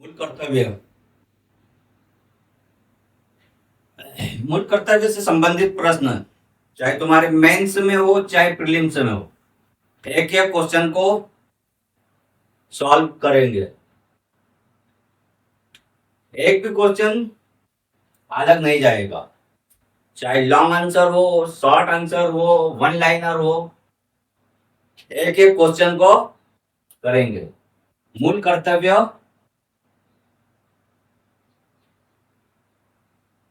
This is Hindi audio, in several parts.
मूल कर्तव्य। मूल कर्तव्य से संबंधित प्रश्न चाहे तुम्हारे मेंस में हो चाहे प्रीलिम्स में हो, एक एक क्वेश्चन को सॉल्व करेंगे। एक भी क्वेश्चन अलग नहीं जाएगा, चाहे लॉन्ग आंसर हो, शॉर्ट आंसर हो, वन लाइनर हो, एक एक क्वेश्चन को करेंगे। मूल कर्तव्य,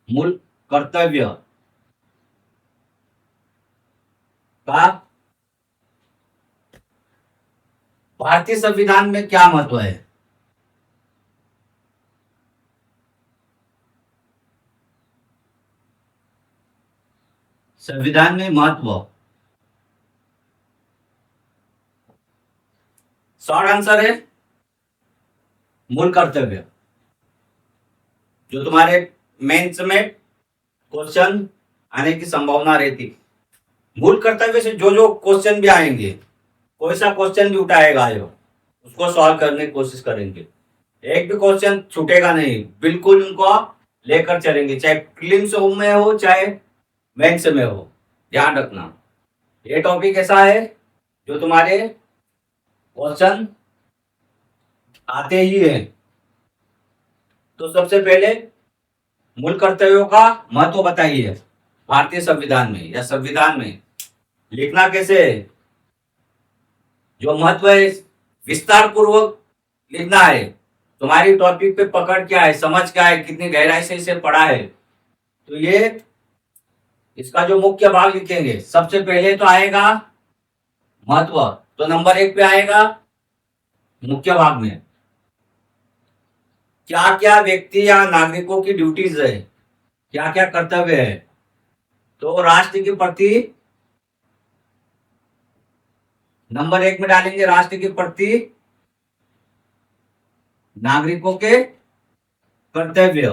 मूल कर्तव्य का भारतीय संविधान में क्या महत्व है? संविधान में महत्व, शॉर्ट आंसर है मूल कर्तव्य। जो तुम्हारे मेंस में क्वेश्चन आने की संभावना रहती, मूल कर्तव्य से जो जो क्वेश्चन भी आएंगे, कोई सा क्वेश्चन भी उठाएगा जो उसको सॉल्व करने की कोशिश करेंगे। एक भी क्वेश्चन छूटेगा नहीं, बिल्कुल उनको लेकर चलेंगे, चाहे प्रीलिम्स में हो चाहे मेंस में हो। ध्यान रखना, ये टॉपिक ऐसा है जो तुम्हारे क्वेश्चन आते ही है। तो सबसे पहले मूल कर्तव्यों का महत्व बताइए भारतीय संविधान में या संविधान में लिखना कैसे है, जो महत्व है विस्तार पूर्वक लिखना है। तुम्हारी टॉपिक पे पकड़ क्या है, समझ क्या है, कितनी गहराई से इसे पढ़ा है, तो ये इसका जो मुख्य भाग लिखेंगे। सबसे पहले तो आएगा महत्व, तो नंबर 1 पे आएगा मुख्य भाग में क्या क्या व्यक्ति या नागरिकों की ड्यूटीज है, क्या क्या कर्तव्य है। तो राष्ट्र के प्रति नंबर 1 में डालेंगे राष्ट्र के प्रति नागरिकों के कर्तव्य,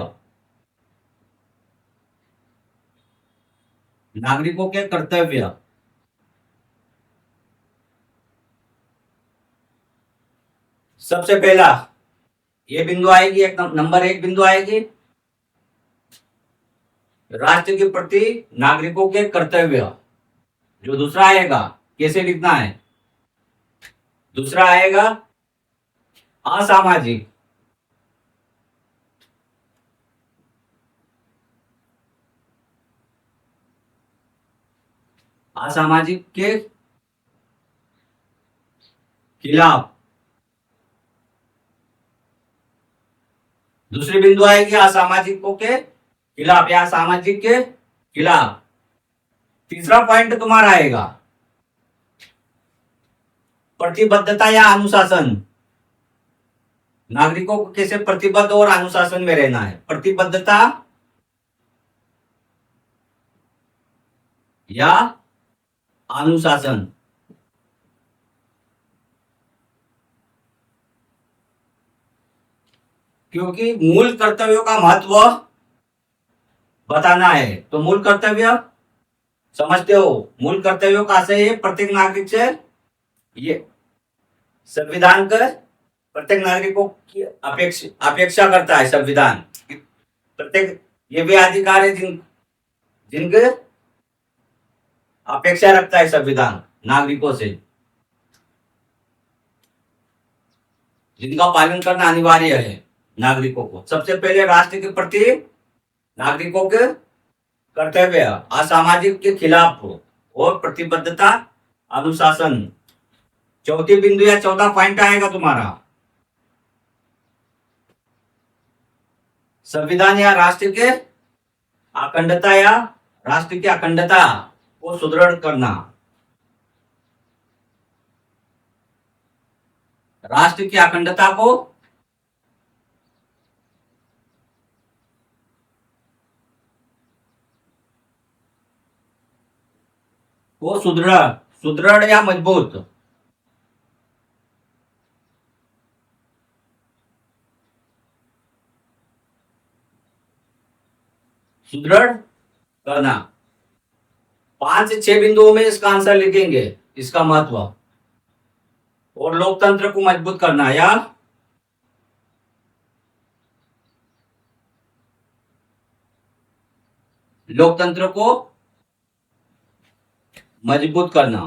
नागरिकों के कर्तव्य। सबसे पहला ये बिंदु आएगी, एक नंबर 1 बिंदु आएगी राष्ट्र के प्रति नागरिकों के कर्तव्य। जो दूसरा आएगा कैसे लिखना है, दूसरा आएगा असामाजिक, असामाजिक के खिलाफ। दूसरी बिंदु आएगी असामाजिकों के खिलाफ या सामाजिक के खिलाफ। तीसरा पॉइंट तुम्हारा आएगा प्रतिबद्धता या अनुशासन। नागरिकों को कैसे प्रतिबद्ध और अनुशासन में रहना है, प्रतिबद्धता या अनुशासन। क्योंकि मूल कर्तव्यों का महत्व बताना है, तो मूल कर्तव्य समझते हो, मूल कर्तव्यों का आशय है प्रत्येक नागरिक से, ये संविधान का प्रत्येक नागरिकों की अपेक्षा करता है संविधान। प्रत्येक ये भी अधिकार है जिनके अपेक्षा रखता है संविधान नागरिकों से, जिनका पालन करना अनिवार्य है नागरिकों को। सबसे पहले राष्ट्र के प्रति नागरिकों के कर्तव्य, असामाजिक के खिलाफ और प्रतिबद्धता अनुशासन। चौथी बिंदु या चौथा पॉइंट आएगा तुम्हारा संविधान या राष्ट्र के अखंडता या राष्ट्र की अखंडता को सुदृढ़ करना। राष्ट्र की अखंडता को सुदृढ़ सुदृढ़ या मजबूत, सुदृढ़ करना। 5 से 6 बिंदुओं में इसका आंसर लिखेंगे, इसका महत्व। और लोकतंत्र को मजबूत करना या लोकतंत्र को मजबूत करना।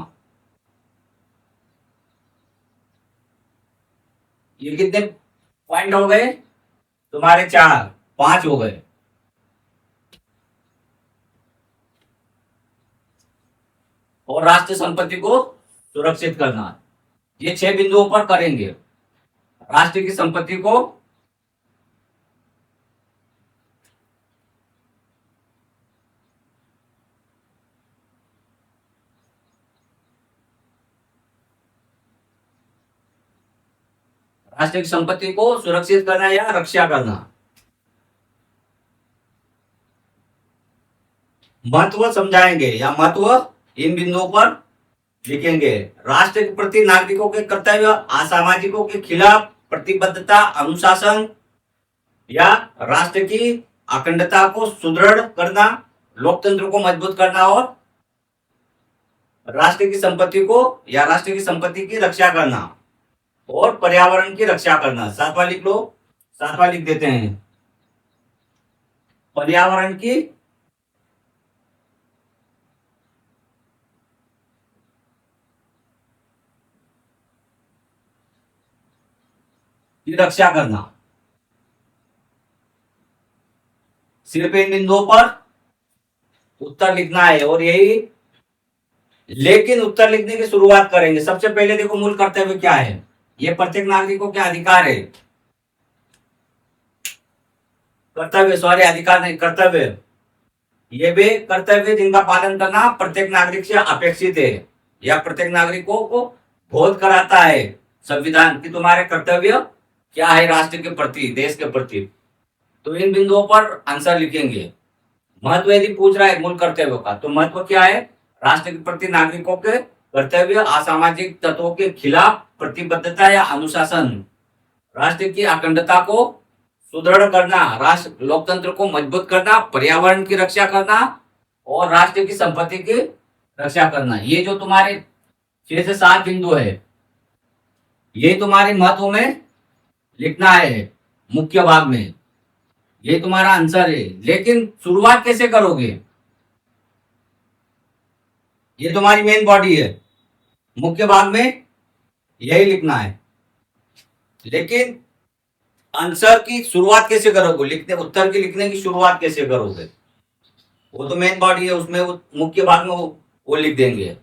ये कितने पॉइंट हो गए तुम्हारे? 4 5 हो गए। और राष्ट्रीय संपत्ति को सुरक्षित करना, ये 6 बिंदुओं पर करेंगे। राष्ट्र की संपत्ति को राष्ट्र की संपत्ति को सुरक्षित करना या रक्षा करना। महत्व समझाएंगे या महत्व इन बिंदुओं पर लिखेंगे। राष्ट्र के प्रति नागरिकों के कर्तव्य, असामाजिकों के खिलाफ प्रतिबद्धता, अनुशासन या राष्ट्र की अखंडता को सुदृढ़ करना, लोकतंत्र को मजबूत करना और राष्ट्र की संपत्ति को या राष्ट्र की संपत्ति की रक्षा करना और पर्यावरण की रक्षा करना। 7वां लिख लो, 7वां लिख देते हैं, पर्यावरण की रक्षा करना। सिर्फ इन बिंदुओं पर उत्तर लिखना है और यही, लेकिन उत्तर लिखने की शुरुआत करेंगे। सबसे पहले देखो मूल कर्तव्य क्या है। ये प्रत्येक नागरिकों के अधिकार है, कर्तव्य, सॉरी अधिकार नहीं, कर्तव्य। ये भी कर्तव्य जिनका पालन करना प्रत्येक नागरिक से अपेक्षित है या प्रत्येक नागरिकों को बोध कराता है संविधान की तुम्हारे कर्तव्य क्या है राष्ट्र के प्रति, देश के प्रति। तो इन बिंदुओं पर आंसर लिखेंगे। महत्व यदि पूछ रहा है मूल कर्तव्यों का, तो महत्व क्या है? राष्ट्र के प्रति नागरिकों के कर्तव्य, असामाजिक तत्वों के खिलाफ प्रतिबद्धता या अनुशासन, राष्ट्र की अखंडता को सुदृढ़ करना, राष्ट्र लोकतंत्र को मजबूत करना, पर्यावरण की रक्षा करना और राष्ट्र की संपत्ति की रक्षा करना। ये जो तुम्हारे 6 से 7 बिंदु है, ये तुम्हारे महत्व में लिखना है मुख्य भाग में। ये तुम्हारा आंसर है, लेकिन शुरुआत कैसे करोगे? ये तुम्हारी मेन बॉडी है, मुख्य भाग में यही लिखना है, लेकिन आंसर की शुरुआत कैसे करोगे? लिखने, उत्तर की लिखने की शुरुआत कैसे करोगे? वो तो मेन बॉडी है, उसमें वो मुख्य भाग में वो लिख देंगे।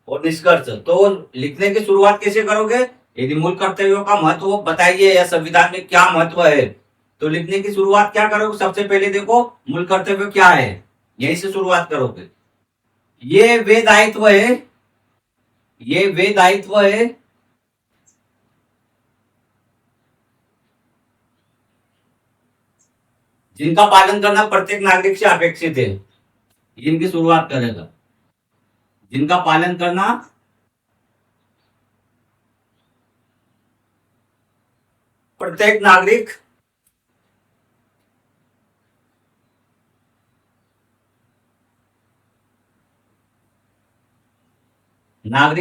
और निष्कर्ष, तो लिखने की शुरुआत कैसे करोगे? यदि मूल कर्तव्यों का महत्व बताइए या संविधान में क्या महत्व है, तो लिखने की शुरुआत क्या करोगे? सबसे पहले देखो मूल कर्तव्य क्या है, यहीं से शुरुआत करोगे। ये वे दायित्व है, ये वे दायित्व है जिनका पालन करना प्रत्येक नागरिक से अपेक्षित है। इनकी शुरुआत करेगा, जिनका पालन करना प्रत्येक नागरिक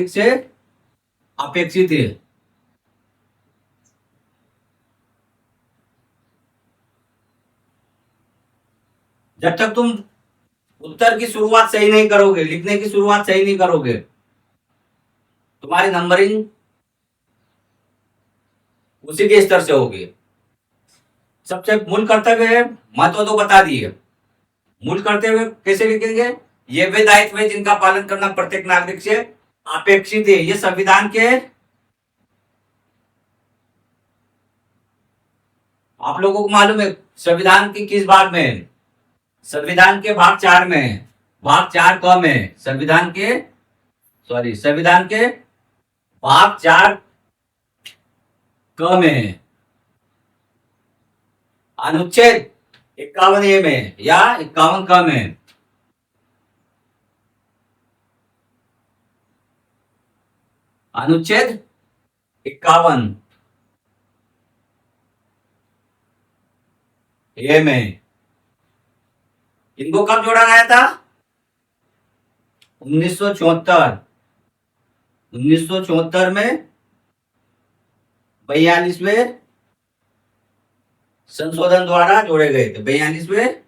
से अपेक्षित है। जब तक तुम उत्तर की शुरुआत सही नहीं करोगे, लिखने की शुरुआत सही नहीं करोगे, तुम्हारी नंबरिंग उसी के स्तर से होगी। सबसे मूल कर्तव्य है, महत्व तो बता दिए। मूल कर्तव्य कैसे लिखेंगे? ये वे दायित्व है जिनका पालन करना प्रत्येक नागरिक से अपेक्षित है। ये संविधान के, आप लोगों को मालूम है संविधान की किस भाग में है? संविधान के भाग 4 में है। भाग 4 कम है संविधान के, सॉरी संविधान के भाग 4 कम है। अनुच्छेद 51 ए में या 51 कम है। अनुच्छेद 51 ए में। इनको कब जोड़ा गया था? 1974। 1974 में 42वें संशोधन द्वारा जोड़े गए थे। 42वें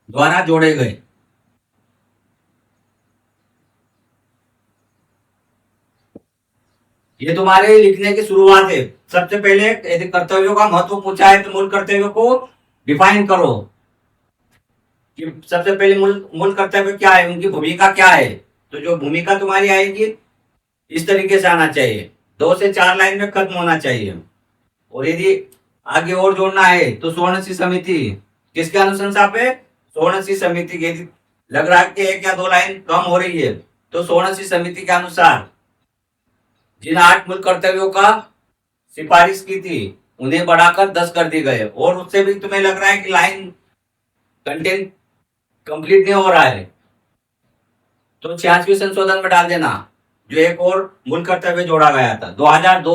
द्वारा जोड़े गए। ये तुम्हारे लिखने की शुरुआत है। सबसे पहले यदि कर्तव्यों का महत्व पूछा है तो मूल कर्तव्यों को डिफाइन करो कि सबसे पहले मूल कर्तव्य क्या है, उनकी भूमिका क्या है। तो जो भूमिका तुम्हारी आएगी इस तरीके से आना चाहिए, 2 से 4 लाइन में खत्म होना चाहिए। और यदि आगे और जोड़ना है तो स्वर्ण समिति किसके अनुशंसा पे, स्वर्ण समिति के, यदि लग रहा है कि 1 या 2 लाइन कम हो रही है तो स्वर्ण समिति के अनुसार जिन 8 मूल कर्तव्यों का सिफारिश की थी उन्हें बढ़ाकर 10 कर दी गए, और उससे भी तुम्हें लग रहा है कि लाइन कंटेंट कंप्लीट नहीं हो रहा है तो 86वें संशोधन में डाल देना, जो एक और मूल कर्तव्य जोड़ा गया था 2002।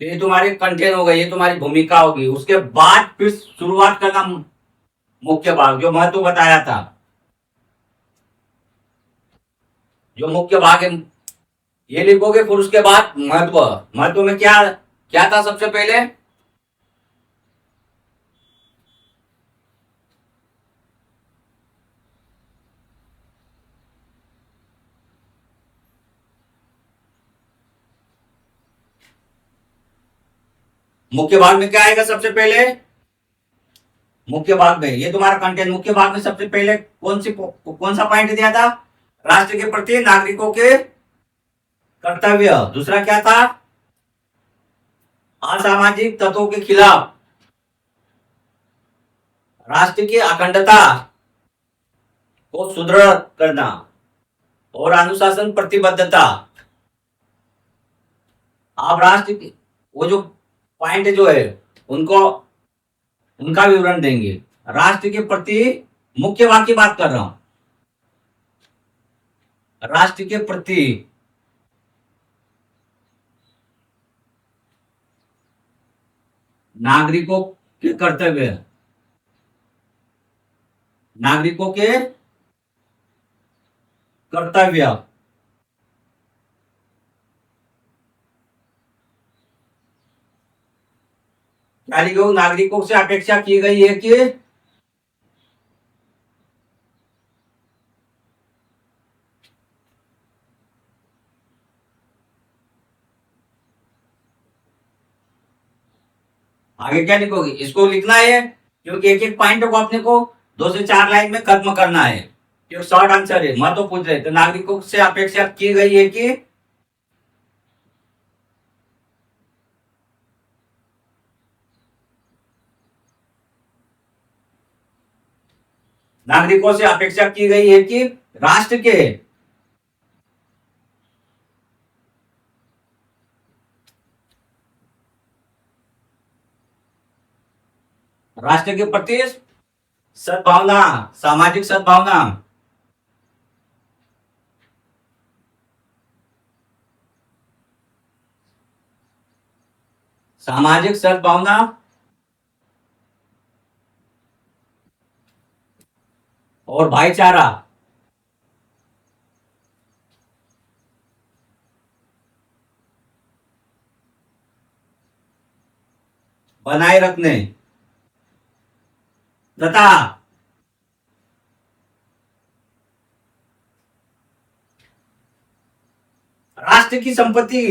तो ये तुम्हारी कंटेंट हो गई, ये तुम्हारी भूमिका होगी। उसके बाद फिर शुरुआत करना मुख्य भाग, जो महत्व बताया था, जो मुख्य भाग है ये लिखोगे। फिर उसके बाद महत्व, महत्व में क्या क्या था सबसे पहले, मुख्य भाग में क्या आएगा सबसे पहले, मुख्य भाग में ये तुम्हारा कंटेंट। मुख्य भाग में सबसे पहले कौन सा पॉइंट दिया था, राष्ट्र के प्रति नागरिकों के कर्तव्य। दूसरा क्या था, असामाजिक तत्वों के खिलाफ राष्ट्र की अखंडता को सुदृढ़ करना और अनुशासन प्रतिबद्धता। आप राष्ट्र की वो जो पॉइंट जो है उनको उनका विवरण देंगे। राष्ट्र के प्रति, मुख्य वाक्य की बात कर रहा हूं, राष्ट्र के प्रति नागरिकों के कर्तव्य, नागरिकों के कर्तव्य। क्या लिखो, नागरिकों से अपेक्षा की गई है कि आगे क्या लिखोगे, इसको लिखना है क्योंकि एक एक पॉइंट को अपने को 2 से 4 लाइन में खत्म करना है। क्योंकि शॉर्ट आंसर है, मैं तो पूछ रहे तो नागरिकों से अपेक्षा की गई है कि, नागरिकों से अपेक्षा की गई है कि राष्ट्र के राष्ट्र के प्रति सद्भावना, सामाजिक सद्भावना, सामाजिक सद्भावना और भाईचारा बनाए रखने तथा राष्ट्र की संपत्ति